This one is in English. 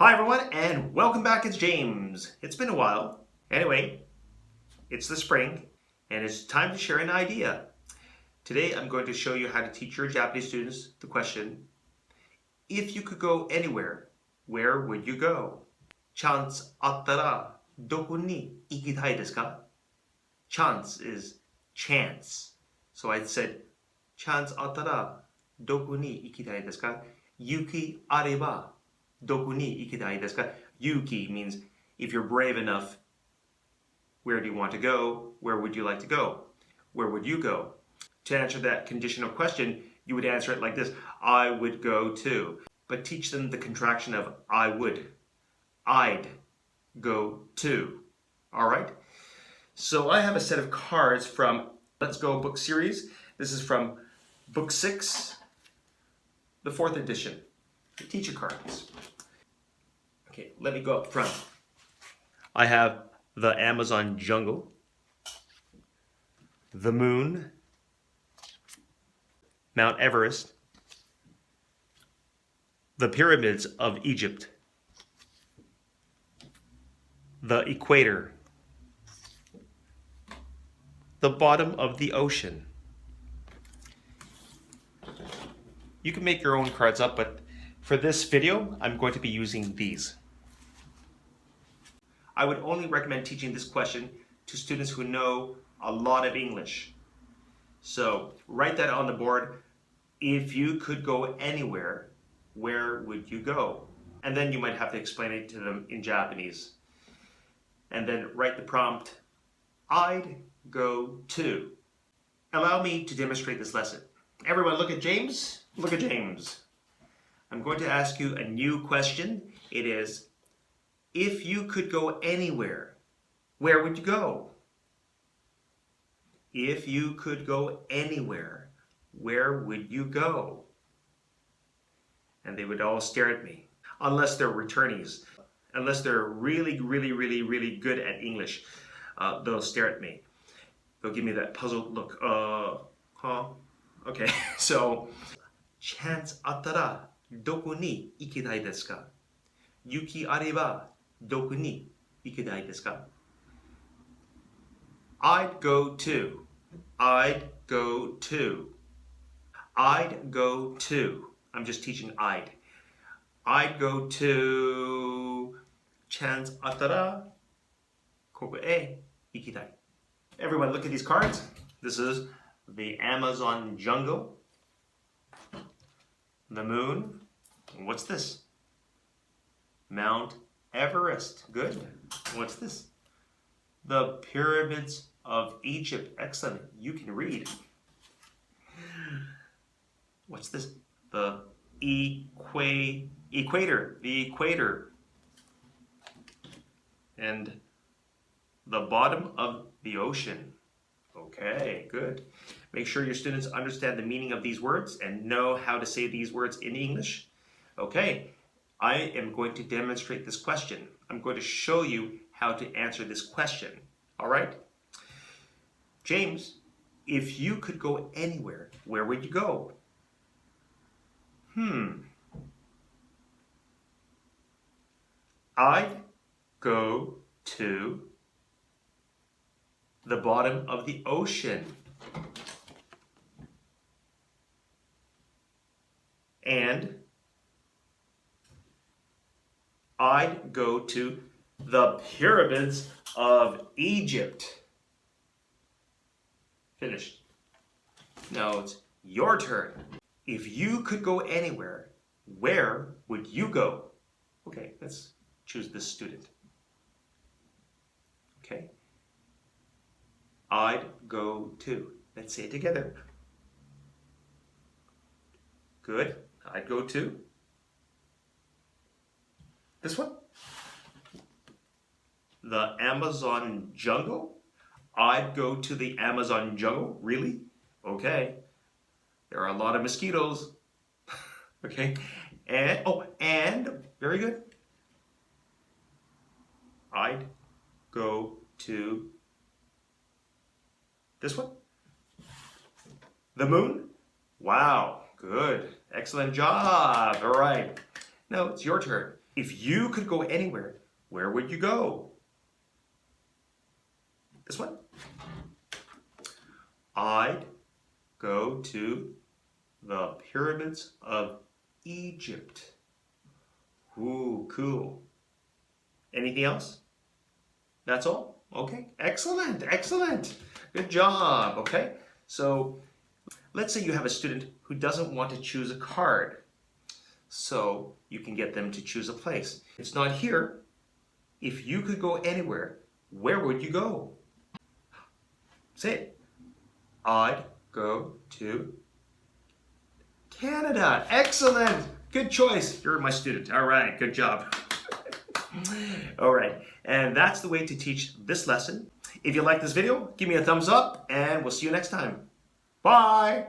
Hi everyone and welcome back. It's James. It's been a while. Anyway, it's the spring and it's time to share an idea. Today I'm going to show you how to teach your Japanese students the question, if you could go anywhere, where would you go? Chance あったらどこに行きたいですか? Chance is chance. So I said, chance あったらどこに行きたいですか? 雪あればどこに行きたいですか? Yuki means if you're brave enough, where do you want to go? Where would you like to go? Where would you go? To answer that conditional question, you would answer it like this: I would go to. But teach them the contraction of I would. I'd go to. All right? So I have a set of cards from Let's Go book series. This is from book 6, the 4th edition. The teacher cards. Okay, let me go up front. I have the Amazon jungle, the moon, Mount Everest, the pyramids of Egypt, the equator, the bottom of the ocean. You can make your own cards up, but for this video, I'm going to be using these. I would only recommend teaching this question to students who know a lot of English. So write that on the board. If you could go anywhere, where would you go? And then you might have to explain it to them in Japanese. And then write the prompt, I'd go to. Allow me to demonstrate this lesson. Everyone look at James. Look at James. I'm going to ask you a new question. It is, if you could go anywhere, where would you go? If you could go anywhere, where would you go? And they would all stare at me, unless they're returnees. Unless they're really good at English, they'll stare at me. They'll give me that puzzled look. Huh? Okay, so, chance あったらどこに行きたいですか? 雪あればどこに行きたいですか? I'd go to. I'd go to. I'd go to. I'm just teaching I'd. I'd go to. Chance あったらここへ行きたい. Everyone look at these cards. This is the Amazon jungle, the moon. What's this? Mount Everest. Good. What's this? The pyramids of Egypt. Excellent. You can read. What's this? The equator. The equator. And the bottom of the ocean. Okay, good. Make sure your students understand the meaning of these words and know how to say these words in English. Okay, I am going to demonstrate this question. I'm going to show you how to answer this question. All right? James, if you could go anywhere, where would you go? I'd go to the bottom of the ocean. And I'd go to the pyramids of Egypt. Finished. Now it's your turn. If you could go anywhere, where would you go? Okay, let's choose this student. Okay. I'd go to. Let's say it together. Good. I'd go to. This one. The Amazon jungle. I'd go to the Amazon jungle. Really? Okay. There are a lot of mosquitoes. Okay. And very good. I'd go to this one. The moon. Wow. Good. Excellent job. All right. Now it's your turn. If you could go anywhere, where would you go? This one. I'd go to the pyramids of Egypt. Ooh, cool. Anything else? That's all? Okay, excellent, excellent. Good job, okay? So let's say you have a student who doesn't want to choose a card. So you can get them to choose a place. It's not here. If you could go anywhere, where would you go? Say it. I'd go to Canada. Excellent. Good choice. You're my student. All right, good job. All right, and that's the way to teach this lesson. If you like this video, give me a thumbs up, and we'll see you next time. Bye.